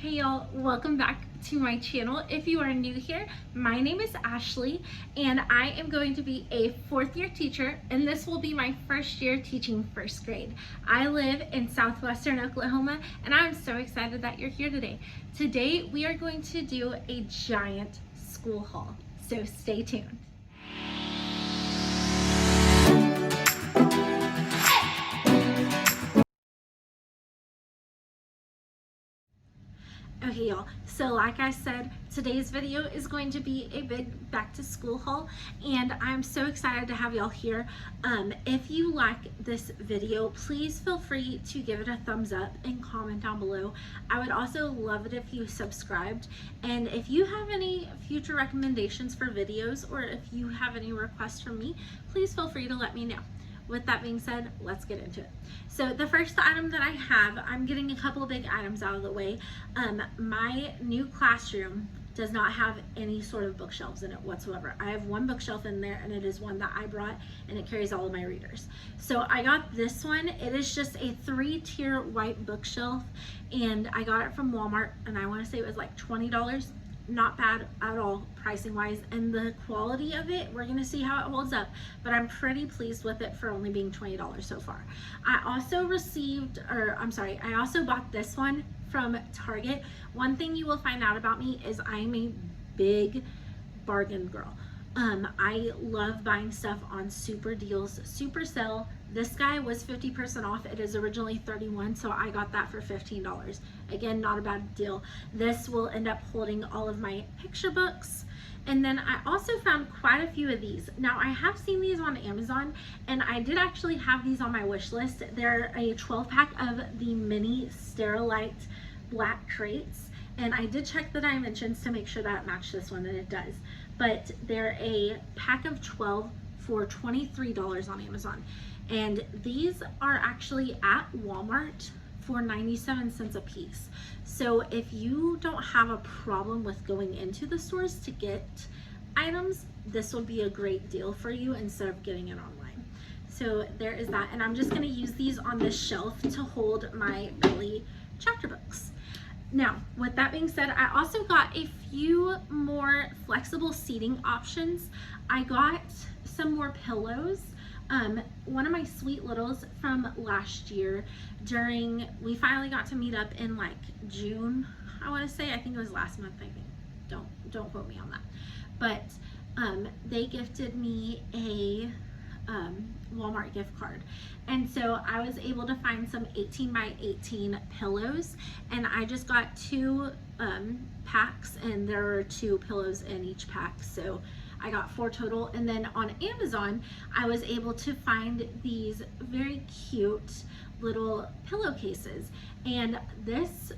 Hey y'all, welcome back to my channel. If you are new here, my name is Ashley and I am going to be a fourth year teacher, and this will be my first year teaching first grade. I live in southwestern Oklahoma and I'm so excited that you're here today. Today we are going to do a giant school haul, so stay tuned. Okay y'all, so like I said, today's video is going to be a big back to school haul and I'm so excited to have y'all here. If you like this video, please feel free to give it a thumbs up and comment down below. I would also love it if you subscribed, and if you have any future recommendations for videos or if you have any requests from me, please feel free to let me know. With that being said, let's get into it. So the first item that I have, I'm getting a couple of big items out of the way. My new classroom does not have any sort of bookshelves in it whatsoever. I have one bookshelf in there and it is one that I brought and it carries all of my readers. So I got this one. It is just a 3-tier white bookshelf and I got it from Walmart and I want to say it was like $20. Not bad at all pricing wise, and the quality of it, we're gonna see how it holds up, but I'm pretty pleased with it for only being $20 so far. I also bought this one from Target. One thing you will find out about me is I'm a big bargain girl. I love buying stuff on super deals, super sale. This guy was 50% off. It is originally $31, so I got that for $15. Again, not a bad deal. This will end up holding all of my picture books. And then I also found quite a few of these. Now I have seen these on Amazon and I did actually have these on my wish list. They're a 12-pack of the mini Sterilite black crates. And I did check the dimensions to make sure that it matched this one, and it does. But they're a pack of 12 for $23 on Amazon. And these are actually at Walmart for 97 cents a piece. So if you don't have a problem with going into the stores to get items, this will be a great deal for you instead of getting it online. So there is that. And I'm just gonna use these on this shelf to hold my early chapter books. Now, with that being said, I also got a few more flexible seating options. I got some more pillows. One of my sweet littles from last year we finally got to meet up in like June, I want to say. I think it was last month, I think. Don't quote me on that. But they gifted me a Walmart gift card, and so I was able to find some 18 by 18 pillows, and I just got 2 packs, and there are 2 pillows in each pack, so I got 4 total. And then on Amazon I was able to find these very cute little pillowcases, and this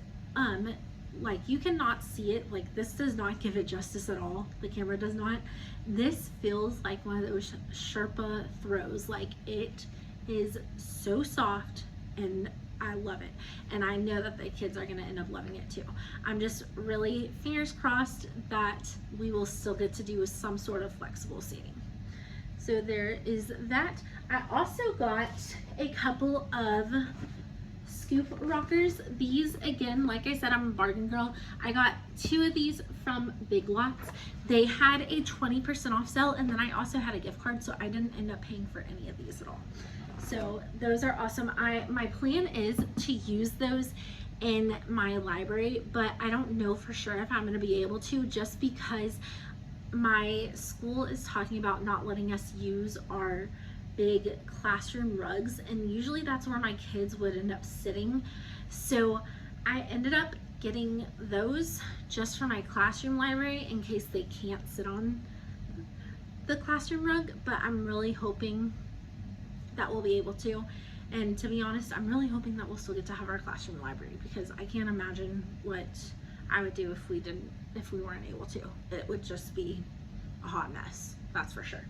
like, you cannot see it, like this does not give it justice at all, the camera does not. This feels like one of those Sherpa throws. Like, it is so soft and I love it, and I know that the kids are going to end up loving it too. I'm just really fingers crossed that we will still get to do some sort of flexible seating. So there is that. I also got a couple of scoop rockers. These, again, like I said, I'm a bargain girl. I got 2 of these from Big Lots. They had a 20% off sale, and then I also had a gift card, so I didn't end up paying for any of these at all. So those are awesome. My plan is to use those in my library, but I don't know for sure if I'm going to be able to, just because my school is talking about not letting us use our big classroom rugs, and usually that's where my kids would end up sitting. So I ended up getting those just for my classroom library in case they can't sit on the classroom rug, but I'm really hoping that we'll be able to. And to be honest, I'm really hoping that we'll still get to have our classroom library, because I can't imagine what I would do if we weren't able to. It would just be a hot mess, that's for sure.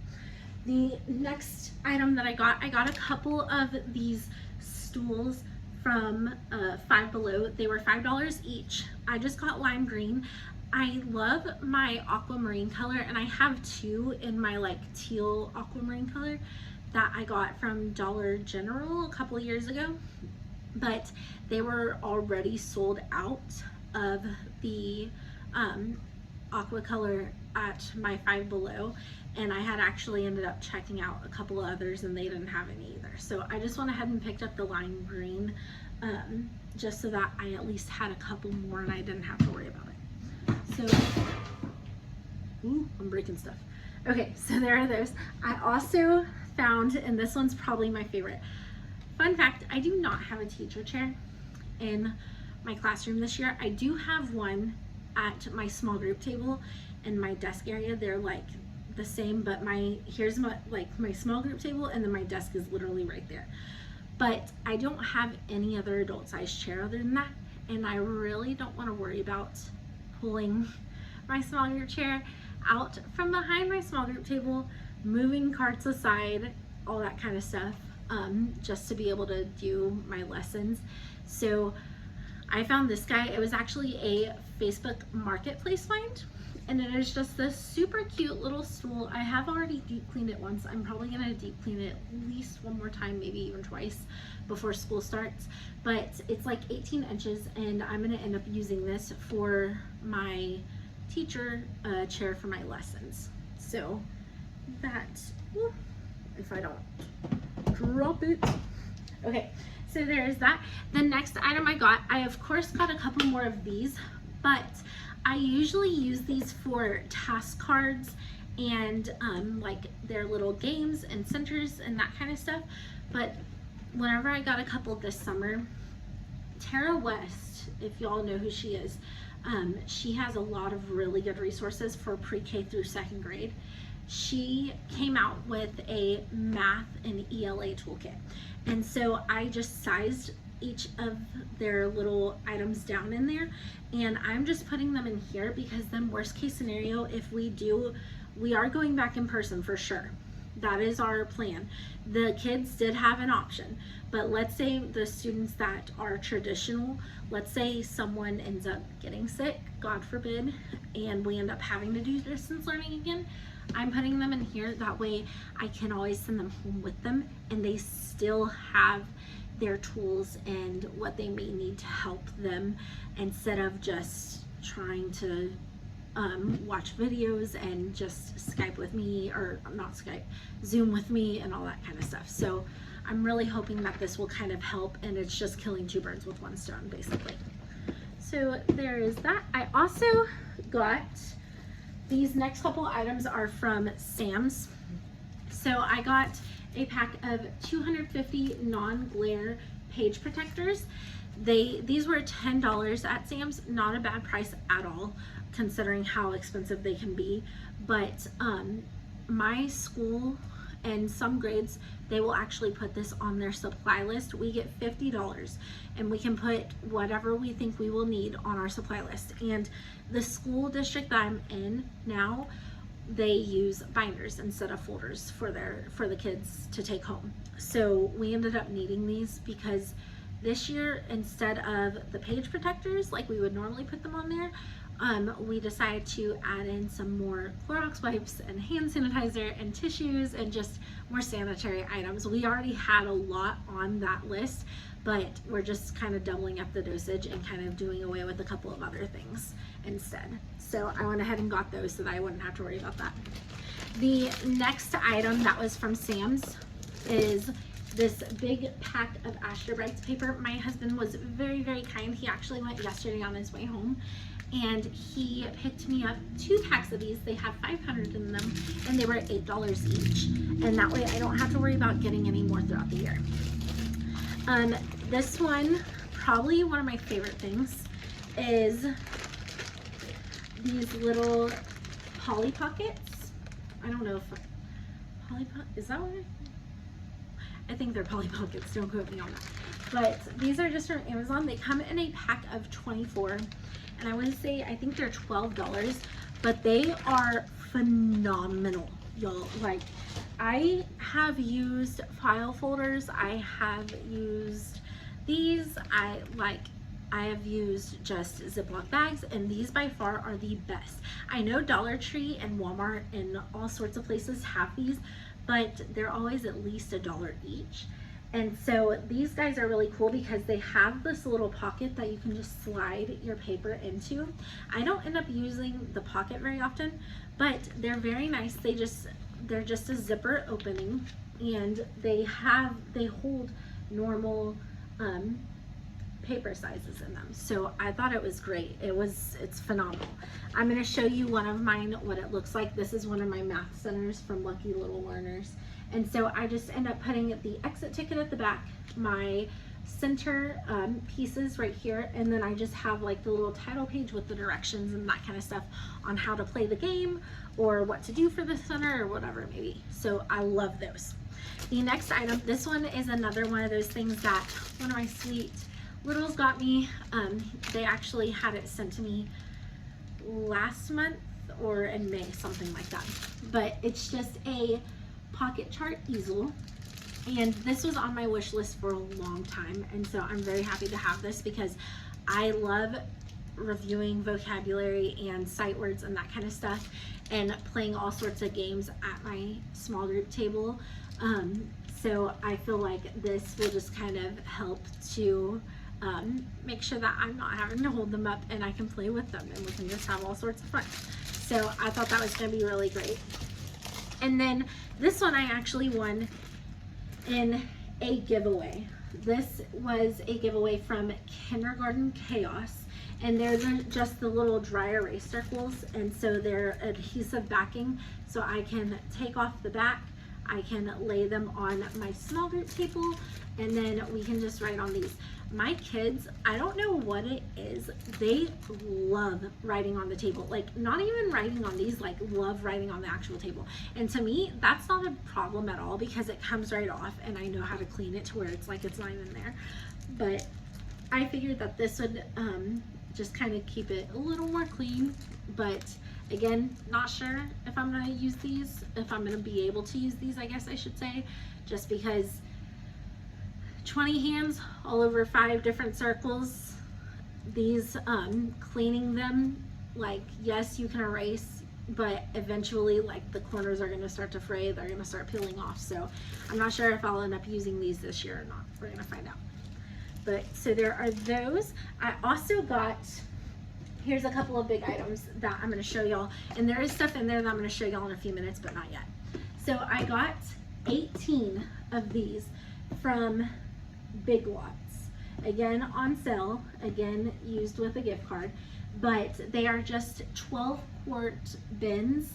The next item that I got a couple of these stools from Five Below. They were $5 each. I just got lime green. I love my aquamarine color, and I have 2 in my like teal aquamarine color that I got from Dollar General a couple years ago, but they were already sold out of the aqua color at my Five Below, and I had actually ended up checking out a couple of others and they didn't have any either. So I just went ahead and picked up the lime green, just so that I at least had a couple more and I didn't have to worry about it. So, ooh, I'm breaking stuff. Okay, so there are those. I also found, and this one's probably my favorite. Fun fact, I do not have a teacher chair in my classroom this year. I do have one at my small group table in my desk area. They're like the same, but here's my small group table, and then my desk is literally right there. But I don't have any other adult size chair other than that, and I really don't want to worry about pulling my small group chair out from behind my small group table, moving carts aside, all that kind of stuff, just to be able to do my lessons. So I found this guy. It was actually a Facebook Marketplace find, and it is just this super cute little stool. I have already deep cleaned it once. I'm probably gonna deep clean it at least one more time, maybe even twice before school starts. But it's like 18 inches, and I'm gonna end up using this for my teacher chair for my lessons. So that, if I don't drop it. Okay, so there's that. The next item I of course got a couple more of these, but I usually use these for task cards and like their little games and centers and that kind of stuff. But whenever I got a couple this summer, Tara West, if y'all know who she is, she has a lot of really good resources for pre-K through second grade. She came out with a math and ELA toolkit. And so I just sized each of their little items down in there, and I'm just putting them in here because then worst case scenario, if we are going back in person for sure. That is our plan. The kids did have an option, but let's say the students that are traditional, let's say someone ends up getting sick, God forbid, and we end up having to do distance learning again, I'm putting them in here. That way I can always send them home with them, and they still have their tools and what they may need to help them, instead of just trying to watch videos and just Skype with me, or not Skype, Zoom with me and all that kind of stuff. So I'm really hoping that this will kind of help, and it's just killing two birds with one stone basically. So there is that. I also got, these next couple items are from Sam's. So I got a pack of 250 non-glare page protectors. These were $10 at Sam's, not a bad price at all considering how expensive they can be. But my school and some grades, they will actually put this on their supply list. We get $50 and we can put whatever we think we will need on our supply list. And the school district that I'm in now, they use binders instead of folders for the kids to take home. So we ended up needing these because this year, instead of the page protectors like we would normally put them on there, we decided to add in some more Clorox wipes and hand sanitizer and tissues and just more sanitary items. We already had a lot on that list, but we're just kind of doubling up the dosage and kind of doing away with a couple of other things instead. So I went ahead and got those so that I wouldn't have to worry about that. The next item that was from Sam's is this big pack of Astra Brights paper. My husband was very, very kind. He actually went yesterday on his way home, and he picked me up 2 packs of these. They have 500 in them, and they were $8 each. And that way I don't have to worry about getting any more throughout the year. This one, probably one of my favorite things, is these little Polly Pockets. I don't know if is that what I think they're Polly Pockets, don't quote me on that. But these are just from Amazon. They come in a pack of 24, and I want to say I think they're $12, but they are phenomenal, y'all. Like, I have used file folders, I have used these, I have used just Ziploc bags, and these by far are the best. I know Dollar Tree and Walmart and all sorts of places have these, but they're always at least $1 each. And so these guys are really cool because they have this little pocket that you can just slide your paper into. I don't end up using the pocket very often, but they're very nice. They're just a zipper opening, and they hold normal paper sizes in them. So I thought it was great. It's phenomenal. I'm going to show you one of mine, what it looks like. This is one of my math centers from Lucky Little Learners. And so I just end up putting the exit ticket at the back, my center pieces right here, and then I just have like the little title page with the directions and that kind of stuff on how to play the game or what to do for the center or whatever it may be. So I love those. The next item, this one is another one of those things that one of my sweet littles got me. They actually had it sent to me last month or in May, something like that. But it's just a pocket chart easel, and this was on my wish list for a long time, and so I'm very happy to have this because I love reviewing vocabulary and sight words and that kind of stuff, and playing all sorts of games at my small group table. So I feel like this will just kind of help to make sure that I'm not having to hold them up and I can play with them and we can just have all sorts of fun. So I thought that was going to be really great. And then this one I actually won in a giveaway. This was a giveaway from Kindergarten Chaos, and they're just the little dry erase circles, and so they're adhesive backing, so I can take off the back, I can lay them on my small group table, and then we can just write on these. My kids, I don't know what it is, they love writing on the table. Like, not even writing on these, like love writing on the actual table. And to me, that's not a problem at all because it comes right off and I know how to clean it to where it's like it's not even there. But I figured that this would just kind of keep it a little more clean. But again, not sure if I'm gonna use these, if I'm gonna be able to use these, I guess I should say, just because 20 hands all over 5 different circles. These cleaning them, like, yes, you can erase, but eventually like the corners are going to start to fray, they're going to start peeling off. So I'm not sure if I'll end up using these this year or not. We're going to find out. But so there are those. I also got, here's a couple of big items that I'm going to show y'all, and there is stuff in there that I'm going to show y'all in a few minutes, but not yet. So I got 18 of these from Big Lots, again on sale, again used with a gift card, but they are just 12-quart bins,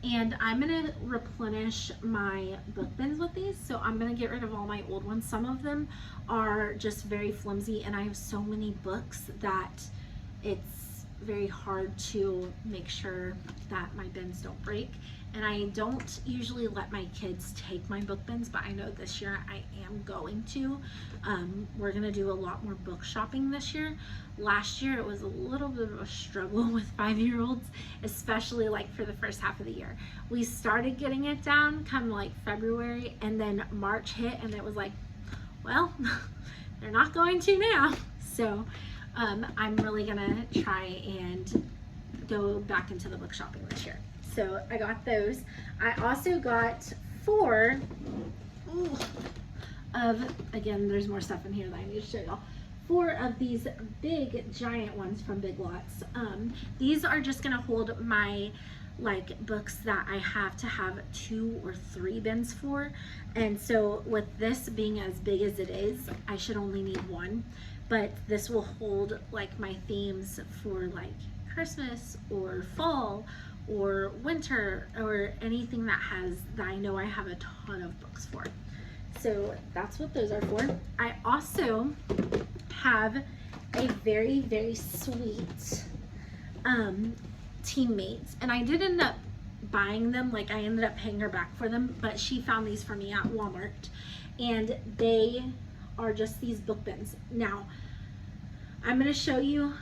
and I'm gonna replenish my book bins with these. So I'm gonna get rid of all my old ones. Some of them are just very flimsy, and I have so many books that it's very hard to make sure that my bins don't break. And I don't usually let my kids take my book bins, but I know this year I am going to. We're gonna do a lot more book shopping this year. Last year it was a little bit of a struggle with 5-year-olds, especially like for the first half of the year. We started getting it down come like February, and then March hit and it was like, well, they're not going to now. So I'm really gonna try and go back into the book shopping this year. So I got those. I also got 4 of, again, there's more stuff in here that I need to show y'all. 4 of these big giant ones from Big Lots. These are just gonna hold my like books that I have to have 2 or 3 bins for. And so with this being as big as it is, I should only need 1. But this will hold like my themes for like Christmas or fall or winter or anything that I know I have a ton of books for. So that's what those are for. I also have a very, very sweet teammates, and I did end up buying them. Like, I ended up paying her back for them, but she found these for me at Walmart, and they are just these book bins. Now I'm going to show you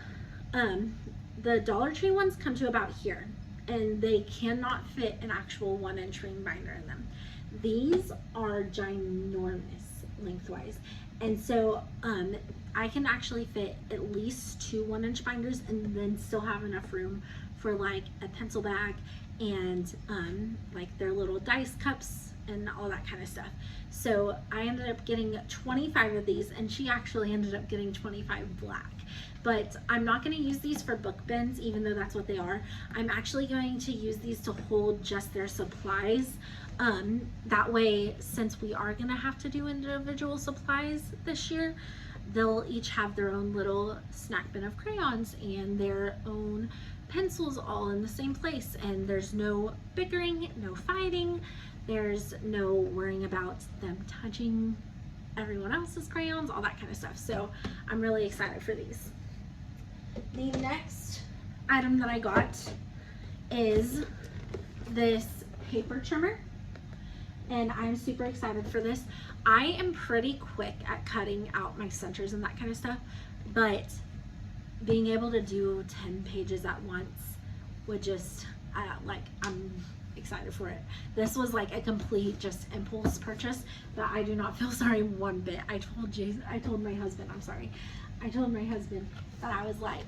the Dollar Tree ones come to about here, and they cannot fit an actual 1-inch ring binder in them. These are ginormous lengthwise, and so I can actually fit at least 2 1-inch binders and then still have enough room for like a pencil bag and like their little dice cups and all that kind of stuff. So I ended up getting 25 of these, and she actually ended up getting 25 black. But I'm not going to use these for book bins, even though that's what they are. I'm actually going to use these to hold just their supplies. That way, since we are going to have to do individual supplies this year, they'll each have their own little snack bin of crayons and their own pencils all in the same place, and there's no bickering, no fighting, there's no worrying about them touching everyone else's crayons, all that kind of stuff. So I'm really excited for these. The next item that I got is this paper trimmer, and I'm super excited for this. I am pretty quick at cutting out my centers and that kind of stuff, but being able to do 10 pages at once would just, I'm excited for it. This was like a complete just impulse purchase, but I do not feel sorry one bit. I told my husband that I was like,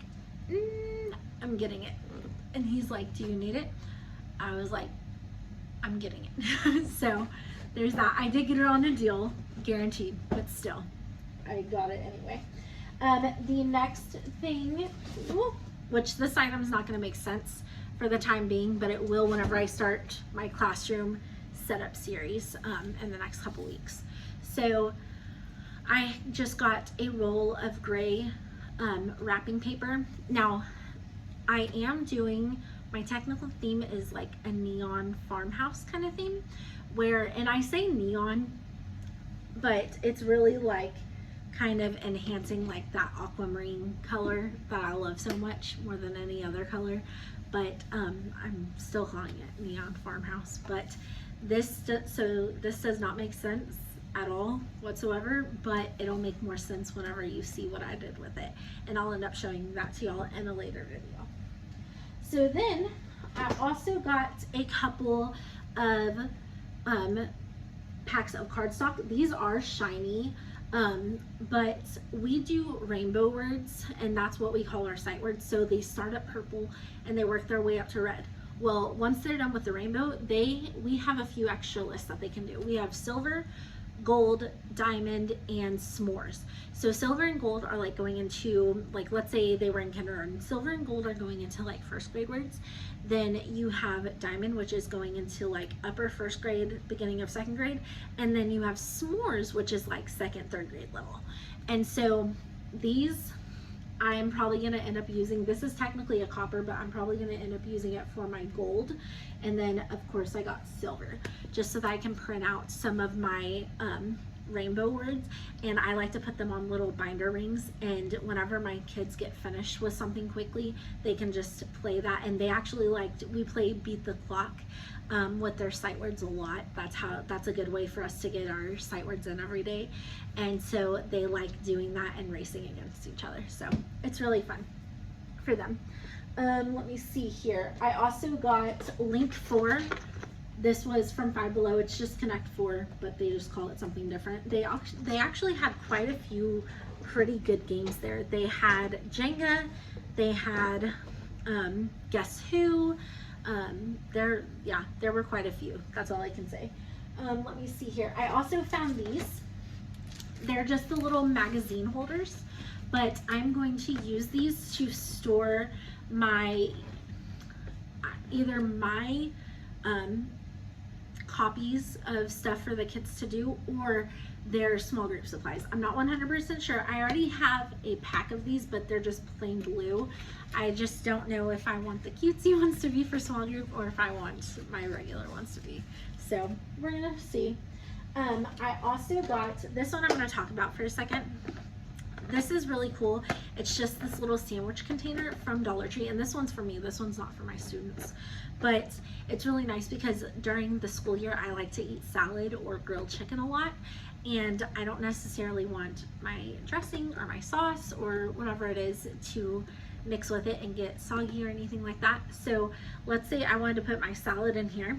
I'm getting it. And he's like, do you need it? I was like, I'm getting it. So there's that. I did get it on a deal, guaranteed, but still, I got it anyway. The next thing, which this item is not going to make sense for the time being, but it will whenever I start my classroom setup series in the next couple weeks. So I just got a roll of gray wrapping paper. Now, I am doing, my technical theme is like a neon farmhouse kind of theme, where, and I say neon, but it's really like kind of enhancing like that aquamarine color that I love so much more than any other color. But I'm still calling it neon farmhouse. But this does not make sense at all whatsoever, but it'll make more sense whenever you see what I did with it, and I'll end up showing that to y'all in a later video. So then I also got a couple of packs of cardstock. These are shiny, but we do rainbow words, and that's what we call our sight words. So they start at purple and they work their way up to red. Well, once they're done with the rainbow, we have a few extra lists that they can do. We have silver, gold, diamond, and s'mores. So silver and gold are like going into, like, let's say they were in kindergarten. Silver and gold are going into like first grade words. Then you have diamond, which is going into like upper first grade, beginning of second grade. And then you have s'mores, which is like second, third grade level. And so these, I'm probably going to end up using, this is technically a copper, but I'm probably going to end up using it for my gold. And then of course I got silver, just so that I can print out some of my rainbow words, and I like to put them on little binder rings, and whenever my kids get finished with something quickly, they can just play that. And they actually we play beat the clock with their sight words a lot. That's a good way for us to get our sight words in every day, and so they like doing that and racing against each other. So it's really fun for them. Let me see here. I also got Link 4. This was from Five Below. It's just Connect 4, but they just call it something different. They actually had quite a few pretty good games there. They had Jenga. They had Guess Who. There were quite a few. That's all I can say. Let me see here. I also found these. They're just the little magazine holders, but I'm going to use these to store either my copies of stuff for the kids to do, or their small group supplies. I'm not 100% sure. I already have a pack of these, but they're just plain blue. I just don't know if I want the cutesy ones to be for small group or if I want my regular ones to be. So we're gonna see. I also got this one. I'm going to talk about for a second. This is really cool. It's just this little sandwich container from Dollar Tree, and this one's for me. This one's not for my students, but it's really nice because during the school year I like to eat salad or grilled chicken a lot, and I don't necessarily want my dressing or my sauce or whatever it is to mix with it and get soggy or anything like that. So let's say I wanted to put my salad in here,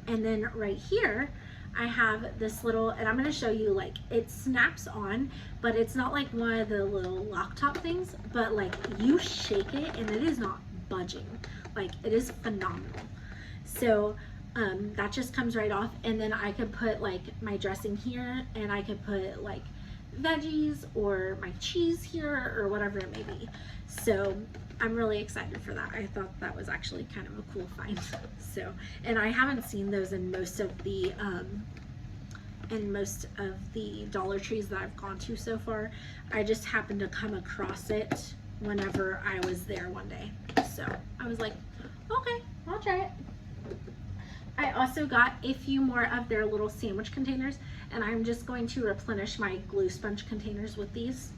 and then right here I have this little, and I'm going to show you, like, it snaps on, but it's not like one of the little lock top things, but like you shake it and it is not budging. Like, it is phenomenal. So that just comes right off, and then I could put like my dressing here, and I could put like veggies or my cheese here or whatever it may be. So I'm really excited for that. I thought that was actually kind of a cool find. So, and I haven't seen those in most of the Dollar Trees that I've gone to so far. I just happened to come across it whenever I was there one day. So I was like, okay, I'll try it. I also got a few more of their little sandwich containers, and I'm just going to replenish my glue sponge containers with these.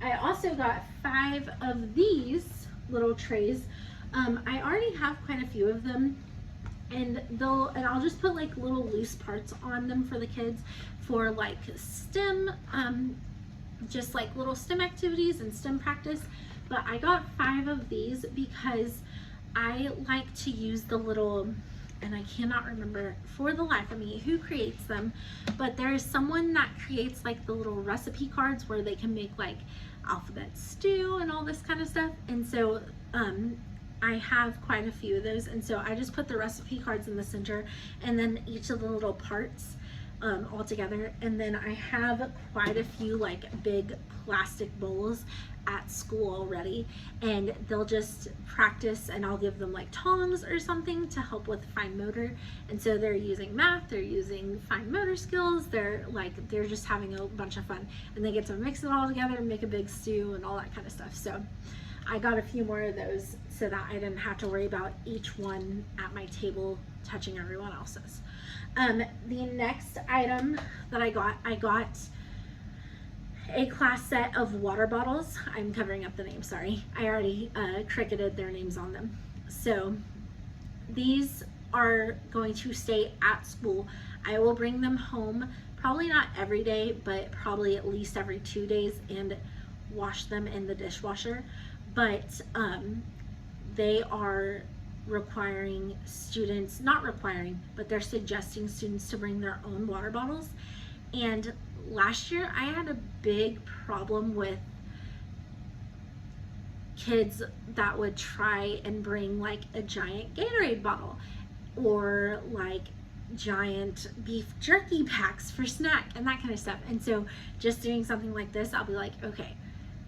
I also got 5 of these little trays. I already have quite a few of them, and I'll just put like little loose parts on them for the kids for like STEM, just like little STEM activities and STEM practice. But I got 5 of these because I like to use the little, and I cannot remember for the life of me who creates them, but there is someone that creates like the little recipe cards where they can make like alphabet stew and all this kind of stuff. And so I have quite a few of those, and so I just put the recipe cards in the center and then each of the little parts all together. And then I have quite a few like big plastic bowls at school already, and they'll just practice, and I'll give them like tongs or something to help with fine motor. And so they're using math, they're using fine motor skills, they're just having a bunch of fun, and they get to mix it all together and make a big stew and all that kind of stuff. So I got a few more of those so that I didn't have to worry about each one at my table touching everyone else's. The next item that I got a class set of water bottles. I'm covering up the names, sorry. I already cricketed their names on them. So these are going to stay at school. I will bring them home, probably not every day, but probably at least every 2 days, and wash them in the dishwasher. But they are requiring students, not requiring, but they're suggesting students to bring their own water bottles. And last year I had a big problem with kids that would try and bring like a giant Gatorade bottle or like giant beef jerky packs for snack and that kind of stuff. And so just doing something like this, I'll be like, okay,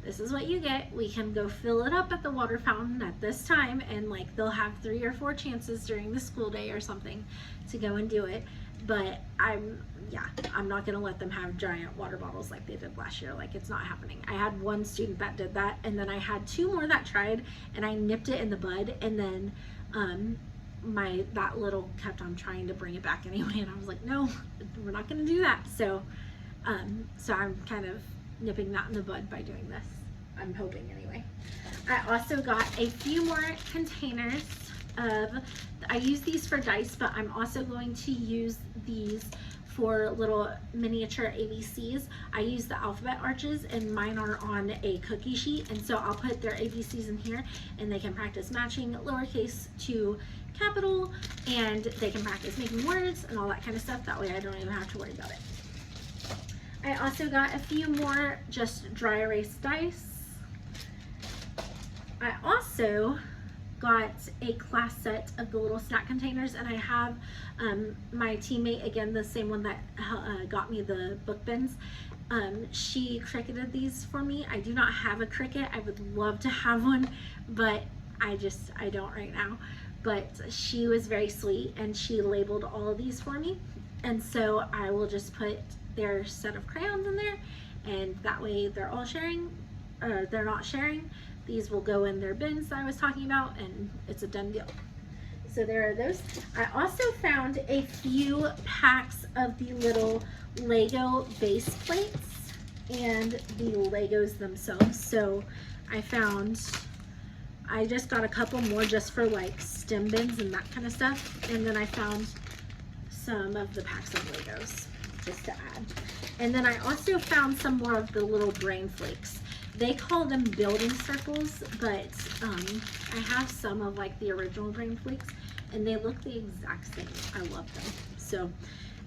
this is what you get. We can go fill it up at the water fountain at this time, and like they'll have 3 or 4 chances during the school day or something to go and do it. But I'm not gonna let them have giant water bottles like they did last year. Like, it's not happening. I had one student that did that, and then I had 2 more that tried, and I nipped it in the bud, and then that little kept on trying to bring it back anyway, and I was like, no, we're not gonna do that. So so I'm kind of nipping that in the bud by doing this. I'm hoping anyway. I also got a few more containers I use these for dice, but I'm also going to use these for little miniature ABCs. I use the alphabet arches, and mine are on a cookie sheet, and so I'll put their ABCs in here, and they can practice matching lowercase to capital, and they can practice making words and all that kind of stuff. That way I don't even have to worry about it. I also got a few more just dry erase dice. I also got a class set of the little snack containers, and I have my teammate, again, the same one that got me the book bins. She cricketed these for me. I do not have a Cricut. I would love to have one, but I don't right now. But she was very sweet, and she labeled all of these for me, and so I will just put their set of crayons in there, and that way they're all sharing, or they're not sharing. These will go in their bins that I was talking about, and it's a done deal. So there are those. I also found a few packs of the little Lego base plates and the Legos themselves. So I just got a couple more just for like STEM bins and that kind of stuff. And then I found some of the packs of Legos just to add. And then I also found some more of the little brain flakes. They call them building circles, but I have some of like the original brain flakes, and they look the exact same. I love them. So,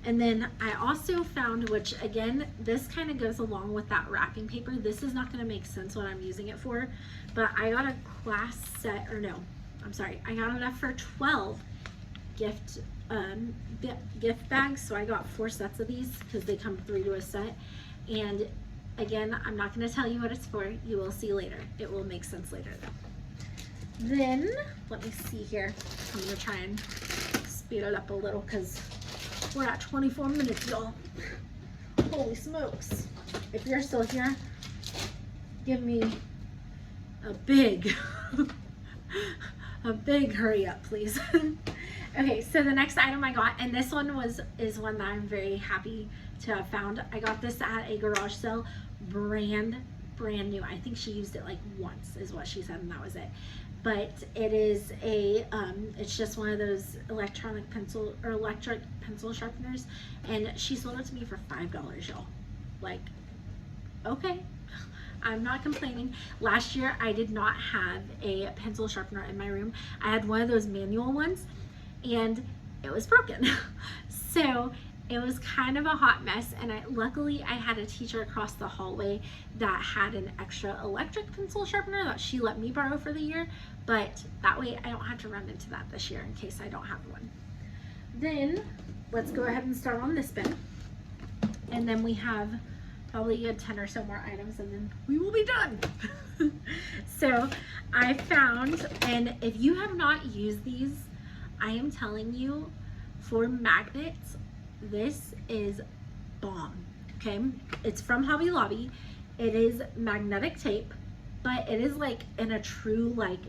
and then I also found, which again, this kind of goes along with that wrapping paper. This is not going to make sense what I'm using it for, but I got a class set, or no, I'm sorry, I got enough for 12 gift bags. So I got 4 sets of these because they come 3 to a set. And again, I'm not going to tell you what it's for. You will see later. It will make sense later though. Then let me see here. I'm going to try and speed it up a little because we're at 24 minutes, y'all. Holy smokes. If you're still here, give me a big hurry up, please. Okay, so the next item I got, and this one is one that I'm very happy to have found. I got this at a garage sale, brand new. I think she used it like once is what she said, and that was it. But it is a it's just one of those electric pencil sharpeners, and she sold it to me for $5, y'all. Like, okay, I'm not complaining. Last year I did not have a pencil sharpener in my room. I had one of those manual ones and it was broken. So it was kind of a hot mess, and luckily I had a teacher across the hallway that had an extra electric pencil sharpener that she let me borrow for the year, but that way I don't have to run into that this year in case I don't have one. Then let's go ahead and start on this bin, and then we have probably a 10 or so more items, and then we will be done. So I found, and if you have not used these, I am telling you, for magnets, this is bomb. Okay, it's from Hobby Lobby. It is magnetic tape, but it is like in a true like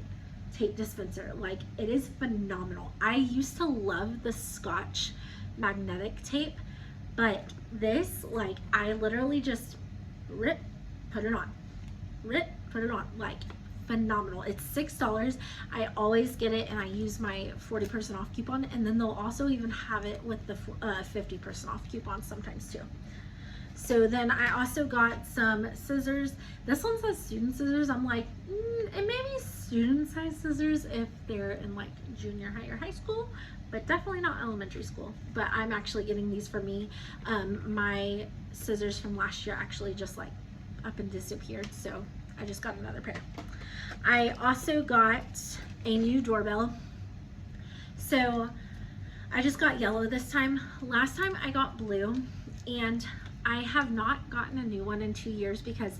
tape dispenser. Like, it is phenomenal. I used to love the Scotch magnetic tape, but this, like, I literally just rip, put it on, rip, put it on, like, phenomenal. It's $6. I always get it, and I use my 40% off coupon, and then they'll also even have it with the 50% off coupon sometimes too. So then I also got some scissors. This one says student scissors. I'm like, it may be student size scissors if they're in like junior high or high school, but definitely not elementary school. But I'm actually getting these for me. My scissors from last year actually just like up and disappeared, so I just got another pair. I also got a new doorbell. So I just got yellow this time. Last time I got blue, and I have not gotten a new one in 2 years because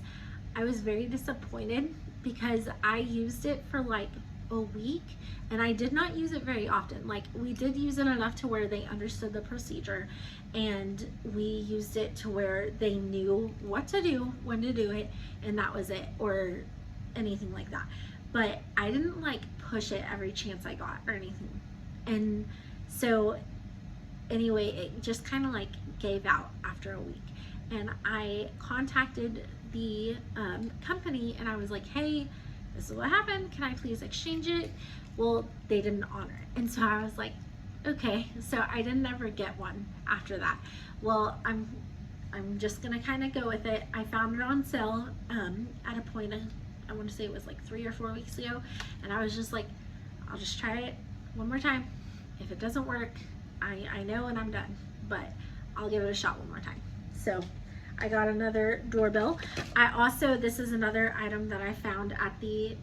I was very disappointed because I used it for like a week and I did not use it very often. Like, we did use it enough to where they understood the procedure, and we used it to where they knew what to do, when to do it, and that was it, or anything like that. But I didn't like push it every chance I got or anything. And so anyway, it just kind of like gave out after a week, and I contacted the company and I was like, hey, this is what happened, can I please exchange it? Well, they didn't honor it, and so I was like, okay. So I didn't ever get one after that. Well, I'm just gonna kind of go with it. I found it on sale at a point, I want to say it was like 3 or 4 weeks ago, and I was just like, I'll just try it one more time. If it doesn't work, I know, and I'm done, but I'll give it a shot one more time. So I got another doorbell. I also, this is another item that I found at the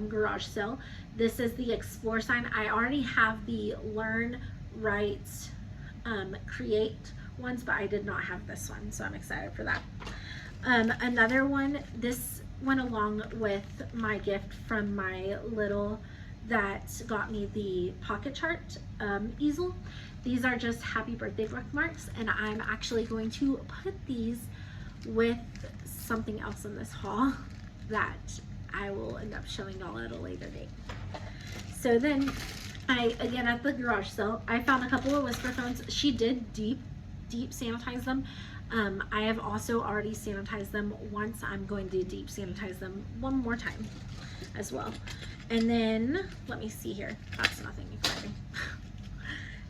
garage sale. This is the Explore sign. I already have the Learn, Write, Create ones, but I did not have this one, so I'm excited for that. Another one, this went along with my gift from my little that got me the pocket chart easel. These are just happy birthday bookmarks, and I'm actually going to put these with something else in this haul that I will end up showing y'all at a later date. So then again at the garage sale, I found a couple of Whisper phones. She did deep sanitize them. I have also already sanitized them once. I'm going to deep sanitize them one more time as well. And then let me see here. That's nothing exciting.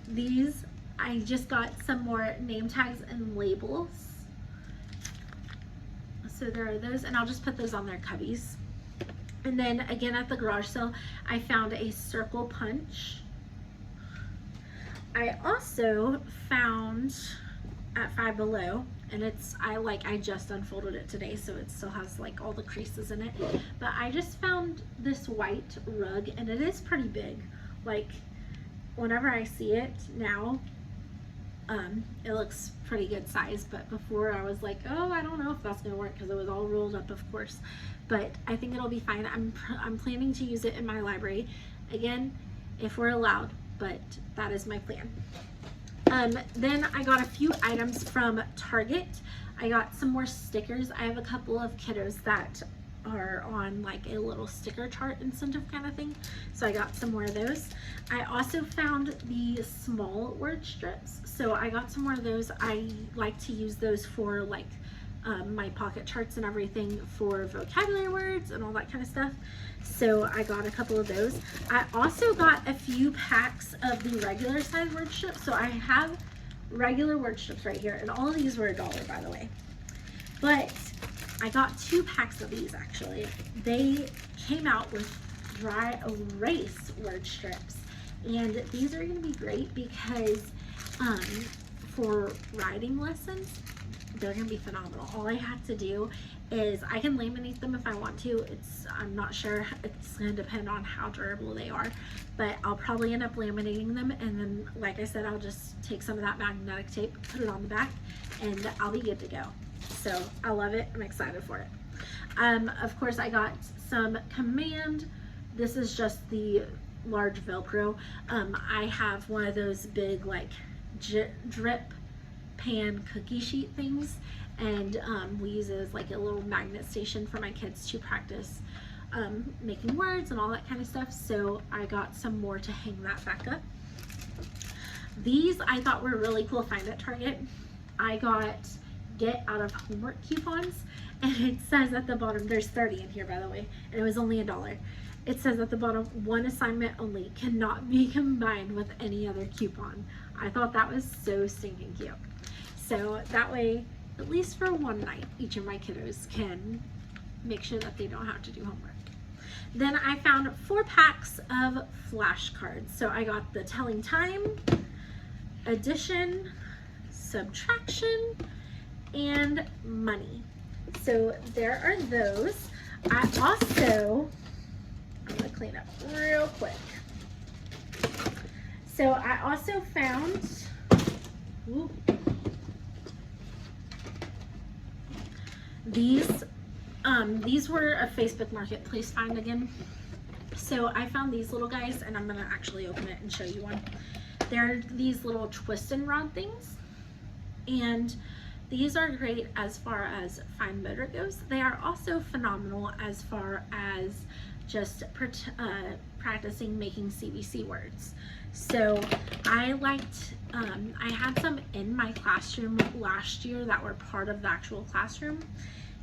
These, I just got some more name tags and labels. So there are those, and I'll just put those on their cubbies. And then again at the garage sale, I found a circle punch. I also found at Five Below, and I just unfolded it today, so it still has like all the creases in it, but I just found this white rug, and it is pretty big. Like, whenever I see it now, it looks pretty good size, but before I was like, oh, I don't know if that's gonna work because it was all rolled up, of course, but I think it'll be fine. I'm planning to use it in my library again if we're allowed, but that is my plan. Then I got a few items from Target. I got some more stickers. I have a couple of kiddos that are on like a little sticker chart incentive kind of thing, so I got some more of those. I also found the small word strips, so I got some more of those. I like to use those for like my pocket charts and everything for vocabulary words and all that kind of stuff, so I got a couple of those. I also got a few packs of the regular size word strips, so I have regular word strips right here, and all of these were $1, by the way, but I got 2 packs of these actually. They came out with dry erase word strips, and these are going to be great because for writing lessons, they're going to be phenomenal. All I had to do is I can laminate them if I want to. I'm not sure, it's going to depend on how durable they are, but I'll probably end up laminating them, and then like I said, I'll just take some of that magnetic tape, put it on the back, and I'll be good to go. So I love it. I'm excited for it. Of course, I got some Command. This is just the large Velcro. I have one of those big like drip pan cookie sheet things, and we use it as like a little magnet station for my kids to practice making words and all that kind of stuff. So I got some more to hang that back up. These I thought were really cool to find at Target. I got get out of homework coupons, and it says at the bottom, there's 30 in here by the way, and it was only $1. It says at the bottom, one assignment only, cannot be combined with any other coupon. I thought that was so stinking cute. So that way, at least for one night, each of my kiddos can make sure that they don't have to do homework. Then I found 4 packs of flashcards. So I got the telling time, addition, subtraction, and money. So there are those. I also, I'm gonna clean up real quick. So I also found, these were a Facebook Marketplace find again. So I found these little guys, and I'm gonna actually open it and show you one. They're these little twist and rod things, and these are great as far as fine motor goes. They are also phenomenal as far as just practicing making CVC words. So I liked, I had some in my classroom last year that were part of the actual classroom,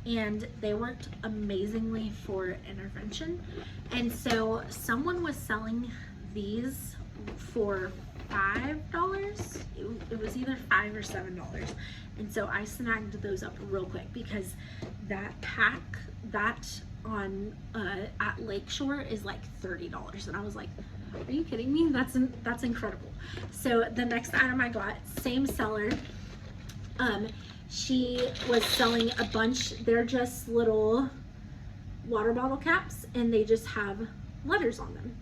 and they worked amazingly for intervention. And so someone was selling these for $5. It was either $5 or $7. And so I snagged those up real quick because that pack, that on at Lakeshore is like $30, and I was like, are you kidding me? That's incredible. So the next item I got, same seller, she was selling a bunch. They're just little water bottle caps, and they just have letters on them.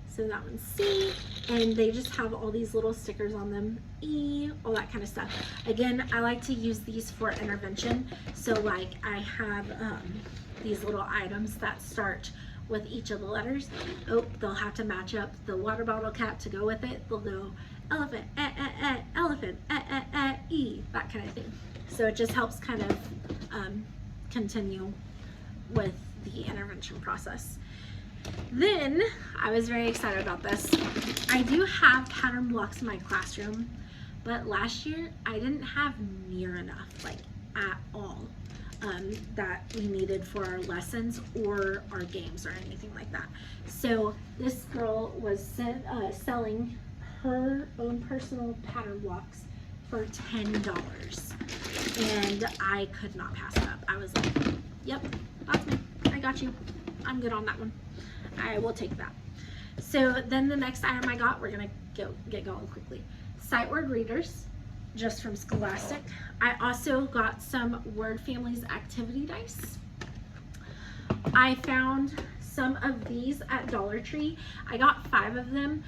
So that one's C, and they just have all these little stickers on them, E, all that kind of stuff. Again, I like to use these for intervention. So like I have these little items that start with each of the letters. Oh, they'll have to match up the water bottle cap to go with it. They'll go elephant, elephant, E, that kind of thing. So it just helps kind of continue with the intervention process. Then I was very excited about this. I do have pattern blocks in my classroom, but last year I didn't have near enough, like at all, that we needed for our lessons or our games or anything like that. So this girl was selling her own personal pattern blocks for $10, and I could not pass it up. I was like, yep, that's me. I got you. I'm good on that one. I will take that. So then the next item I got, we're gonna get going quickly. Sight word readers, just from Scholastic. I also got some Word Families activity dice. I found some of these at Dollar Tree. I got 5 of them.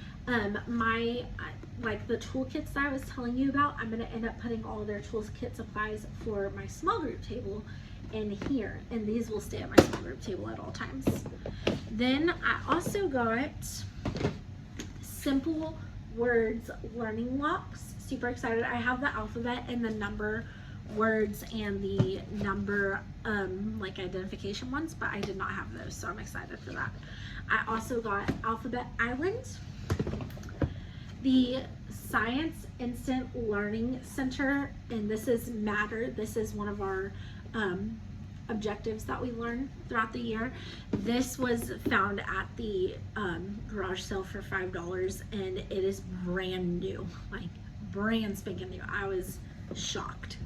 Like the toolkits that I was telling you about, I'm going to end up putting all of their toolkit supplies for my small group table in here, and these will stay at my small group table at all times. Then I also got Simple Words learning blocks. Super excited. I have the alphabet and the number words and the number like identification ones, but I did not have those, so I'm excited for that. I also got Alphabet Island, the Science Instant Learning Center, and this is Matter. This is one of our objectives that we learn throughout the year. This was found at the garage sale for $5, and it is brand new, like brand spanking new. I was shocked.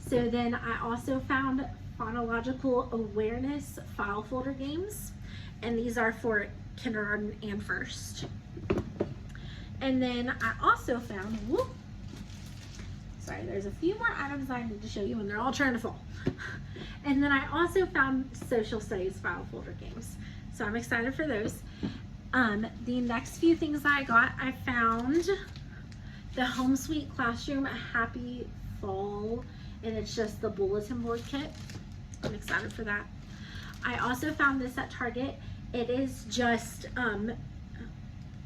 So then I also found Phonological Awareness file folder games, and these are for kindergarten and first. And then I also found, sorry, there's a few more items I need to show you and they're all trying to fall. And then I also found social studies file folder games. So I'm excited for those. The next few things I got, I found the Home Sweet Classroom Happy Fall, and it's just the bulletin board kit. I'm excited for that. I also found this at Target. It is just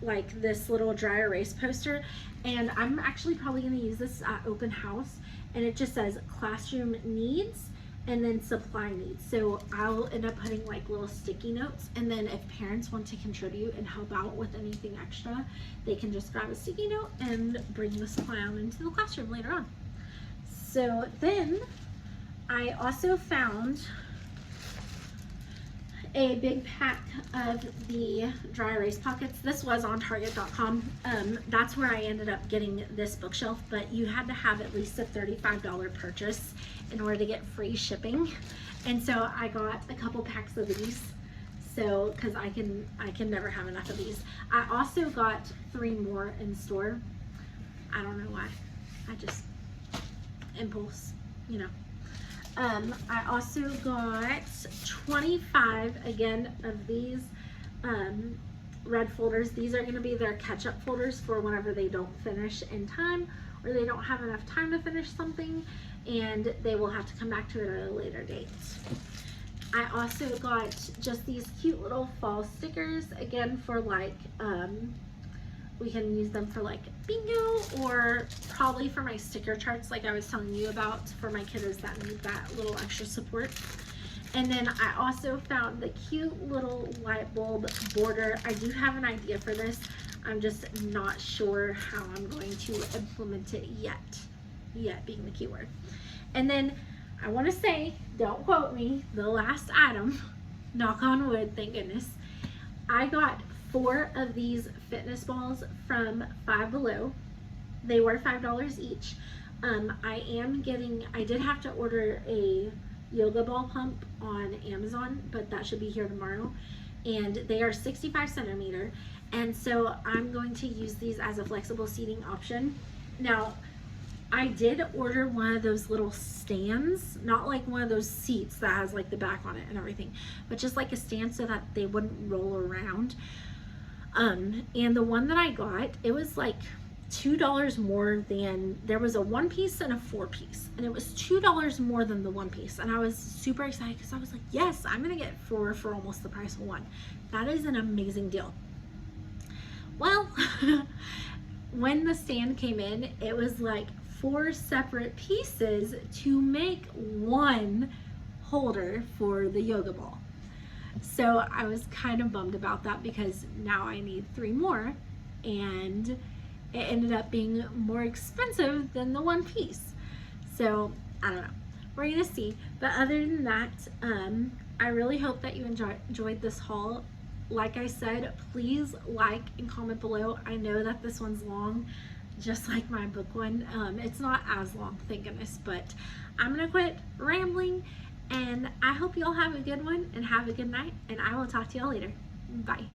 like this little dry erase poster, and I'm actually probably going to use this at open house, and it just says classroom needs and then supply needs. So I'll end up putting like little sticky notes, and then if parents want to contribute and help out with anything extra, they can just grab a sticky note and bring the supply on into the classroom later on. So then I also found a big pack of the dry erase pockets. This was on Target.com. That's where I ended up getting this bookshelf, but you had to have at least a $35 purchase in order to get free shipping. And so I got a couple packs of these, so because I can never have enough of these. I also got 3 more in store. I don't know why. I just impulse, you know. I also got 25 again of these red folders. These are going to be their catch-up folders for whenever they don't finish in time, or they don't have enough time to finish something and they will have to come back to it at a later date. I also got just these cute little fall stickers, again for like we can use them for like bingo, or probably for my sticker charts like I was telling you about for my kiddos that need that little extra support. And then I also found the cute little light bulb border. I do have an idea for this. I'm just not sure how I'm going to implement it yet. Yet being the key word. And then I want to say, don't quote me, the last item, knock on wood, thank goodness, I got 4 of these fitness balls from Five Below. They were $5 each. I did have to order a yoga ball pump on Amazon, but that should be here tomorrow. And they are 65 centimeter. And so I'm going to use these as a flexible seating option. Now, I did order one of those little stands, not like one of those seats that has like the back on it and everything, but just like a stand so that they wouldn't roll around. And the one that I got, it was like $2 more than, there was a 1-piece and a 4-piece, and it was $2 more than the 1-piece. And I was super excited because I was like, yes, I'm gonna get 4 for almost the price of 1. That is an amazing deal. Well, when the stand came in, it was like 4 separate pieces to make 1 holder for the yoga ball. So I was kind of bummed about that because now I need 3 more, and it ended up being more expensive than the 1 piece. So I don't know, we're gonna see. But other than that, I really hope that you enjoyed this haul. Like I said, please like and comment below. I know that this one's long, just like my book one. It's not as long, thank goodness, but I'm gonna quit rambling, and I hope you all have a good one and have a good night, and I will talk to y'all later. Bye.